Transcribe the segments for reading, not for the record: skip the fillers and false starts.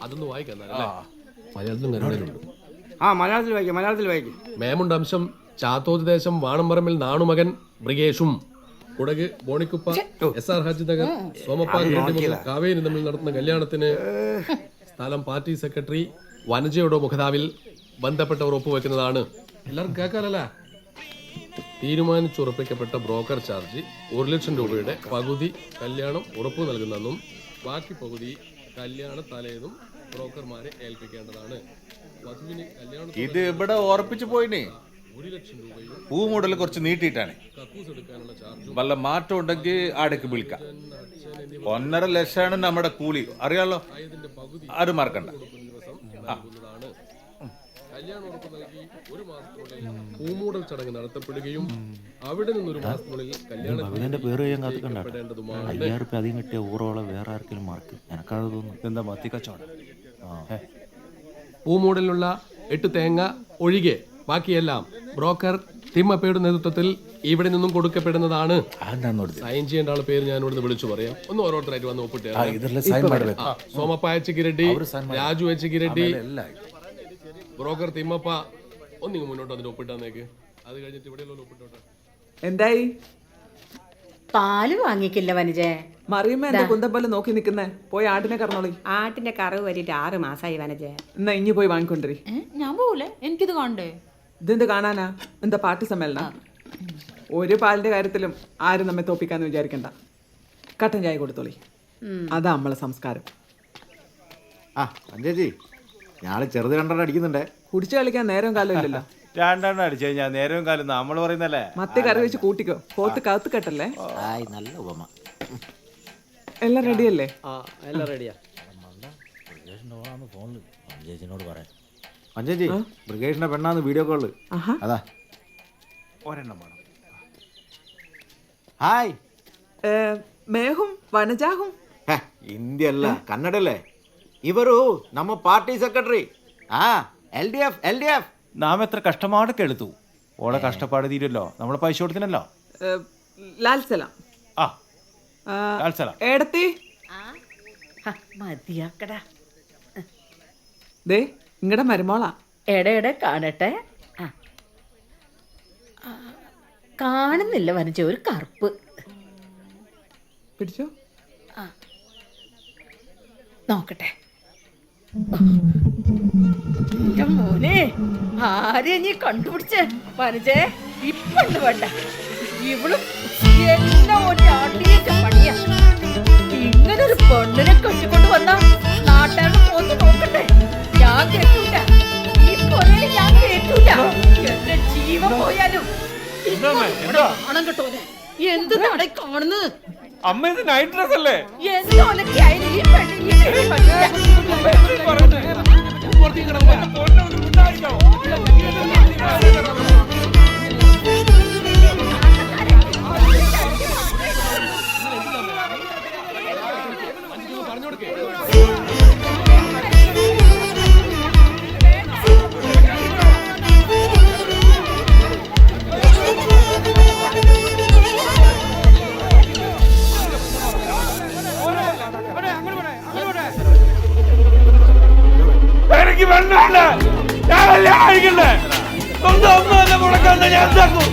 അതൊന്ന് വായിക്കാം മലയാളത്തിലും കന്നഡയിലുണ്ട്. മലയാളത്തിൽ വായിക്കും. മേമുണ്ട് അംശം ചാത്തോദേശം വാണംപറമ്പിൽ നാണുമകൻ ബ്രിഗേഷും കുടക് ബോണിക്കുപ്പ SR ഹജ് നഗർ സോമപ്പാൽ കാവേരി തമ്മിൽ നടത്തുന്ന കല്യാണത്തിന് സ്ഥലം പാർട്ടി സെക്രട്ടറി വനജയുടെ മുഖതാവിൽ ബന്ധപ്പെട്ടവർ ഒപ്പുവെക്കുന്നതാണ്. എല്ലാവർക്കും കേൾക്കാനല്ല. തീരുമാനിച്ചുറപ്പിക്കപ്പെട്ട ബ്രോക്കർ ചാർജ് 1 ലക്ഷം രൂപയുടെ പകുതി കല്യാണം ഉറപ്പു നൽകുന്നെന്നും ബാക്കി പകുതി കല്യാണ തലേന്നും ബ്രോക്കർമാരെ ഏൽപ്പിക്കേണ്ടതാണ്. വധുവിന് ഇത് ഇവിടെ ഉറപ്പിച്ചു പോയിനെ 1 ലക്ഷം രൂപയും പൂ മോഡൽ കുറച്ച് നീട്ടിയിട്ടാണ്. കക്കൂസ് എടുക്കാനുള്ള ചാർജും വല്ല മാറ്റം ഉണ്ടെങ്കിൽ ആടേക്ക് വിളിക്കാം. 1.5 ലക്ഷമാണ് നമ്മുടെ കൂലി, അറിയാലോ, അത് മറക്കണ്ട. കല്യാണം ഉറപ്പ് നൽകി 1 മാസത്തിനുള്ളിൽ പൂമൂടൽ ചടങ്ങ് നടത്തപ്പെടുകയും അവിടെ നിന്നൊരു മാസത്തിനുള്ളിൽ കല്യാണത്തിന്റെ പേര് ഞാൻ കാത്തിക്കണ്ടാണ്. 5000 റുപ്യ അധികം കിട്ടിയ ഊറോളെ വേറെ ആർക്കെങ്കിലും മാർക്ക് എനക്കത് തോന്നുന്നു. എന്താ മത്തി കച്ചവടം? പൂമൂടലിനുള്ള 8 തേങ്ങ ഒഴികെ ബാക്കിയെല്ലാം ബ്രോക്കർ തിമ്മപ്പയുടെ നേതൃത്വത്തിൽ ഇവിടെ നിന്നും കൊടുക്കപ്പെടുന്നതാണ്. സൈൻ ചെയ്യേണ്ട ആളെ പേര് ഞാൻ ഇവിടുന്ന് വിളിച്ചു പറയാം. ഒന്ന് ഓരോരുത്തരായിട്ട് വന്ന് ഒപ്പിട്ട് Somappa H Raju H broker Thimmappa ഒന്നിങ്ങ് മുന്നോട്ട് അതിന് ഒപ്പിട്ടാന്നേക്ക്. അത് കഴിഞ്ഞിട്ട് ഇവിടെ ഒപ്പിട്ടോട്ടെ. എന്തായി? പാല് വാങ്ങിക്കില്ല വനജേ. മറിയമ്മ എന്താ കുന്തപ്പല്ല് നോക്കി നിക്കുന്നേ? പോയി ആട്ടിനെ കറന്നോളി. ആട്ടിന്റെ കറവ് വരിട്ട് 6 മാസമായി വനജേ. എന്നാ ഇനി പോയി വാങ്ങിക്കൊണ്ടിരി. ഞാൻ പോകൂലേ, എനിക്കിത് കാണണ്ടേ? ഇതെന്ത് കാണാനാ? എന്താ പാർട്ടി സമ്മേളന? ഒരു പാലിന്റെ കാര്യത്തിലും ആരും നമ്മെ തോപ്പിക്കാന്ന് വിചാരിക്കണ്ട. കട്ടൻ ചായ കൊടുത്തോളി. അതാ നമ്മളെ സംസ്കാരം. ചേച്ചി ഞാള് ചെറുത് കണ്ടോ അടിക്കുന്നുണ്ടേ. കുടിച്ചു കളിക്കാൻ നേരം കാലം ഇല്ലല്ലോ. 2 അടിച്ചു കഴിഞ്ഞാൽ നേരവും കാലം നമ്മൾ പറയുന്നല്ലേ. മത്തി കറി വെച്ച് കൂട്ടിക്കോ. പോത്ത് കത്ത് കെട്ടല്ലേ. നല്ല ഉപമ. എല്ലാം റെഡിയല്ലേ? എല്ലാം റെഡിയാ. ഫോണില് ചേച്ചിനോട് പറയാം. പഞ്ചേച്ചി ബ്രിഗേഷിന്റെ പെണ്ണാന്ന് വീഡിയോ കോള്. അതാ ഒരെണ്ണം വേണം. ഹായ്. മേഹും വനജാഹും ಹಿಂದಿ ಅಲ್ಲ ಕನ್ನಡಲ್ಲೇ. ಇವರು ನಮ್ಮ ಪಾರ್ಟಿ ಸೆಕ್ರೆಟರಿ. LDF. നാം എത്ര കഷ്ടപ്പാട് കേൾത്തു. ഓളെ കഷ്ടപ്പാട് തീരുമല്ലോ, നമ്മളെ പൈസ കൊടുത്തിനല്ലോ. ലാൽ സലാം. ലാൽ സലാം. ഏടത്തി മതിയാക്കടാ. ദേ ഇങ്ങടെ മരുമോളാ. എടെ കാണട്ടെ. കാണുന്നില്ല വനജ, ഒരു കറുപ്പ്. പിടിച്ചോ. നോക്കട്ടെ. മോനെ ആരെയാ നീ കണ്ടുപിടിച്ചേ? വനജേ ഇപ്പണ്ട് വേണ്ട. ഇവളും എല്ലാം ഒരാട്ടിയേറ്റ പണിയാ. ഇങ്ങനൊരു പെണ്ണിനെ കെട്ടിക്കൊണ്ട് വന്ന നാട്ടുകാരുടെ ഒന്ന് നോക്കട്ടെ. ഞാൻ കേട്ടൂല, ഈ കൊറേ ഞാൻ കേട്ടൂല. എന്റെ ജീവൻ പോയാലും കാണാൻ കേട്ടോനെ. എന്ത് നട കാണുന്നത്? അമ്മ ഇത് നൈറ്റ് ഡ്രസ് അല്ലേ? എന്തൊലൊക്കെയായാലും ഈ പെണ്ണിനെ എനിക്ക് വേണ്ട. ഞാനല്ലേ കഴിക്കണ്ടേ? സ്വന്തം ഒന്നുമല്ല മുടക്കാൻ ഞാൻ എന്താക്കും?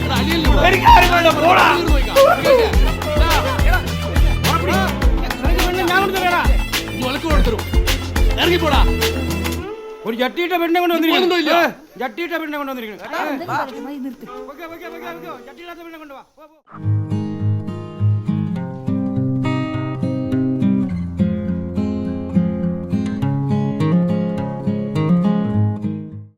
എനിക്ക് ആരും വേണ്ട. പോടാ. ഒരു ജട്ടിയിട്ട പെണ്ണെ കൊണ്ട് വന്നിരിക്കുന്നു. ജട്ടിയിട്ട പെണ്ണെ കൊണ്ട് വന്നിരിക്കുന്നു. ജട്ടിയില്ലാത്ത പെണ്ണെ കൊണ്ടുവാ.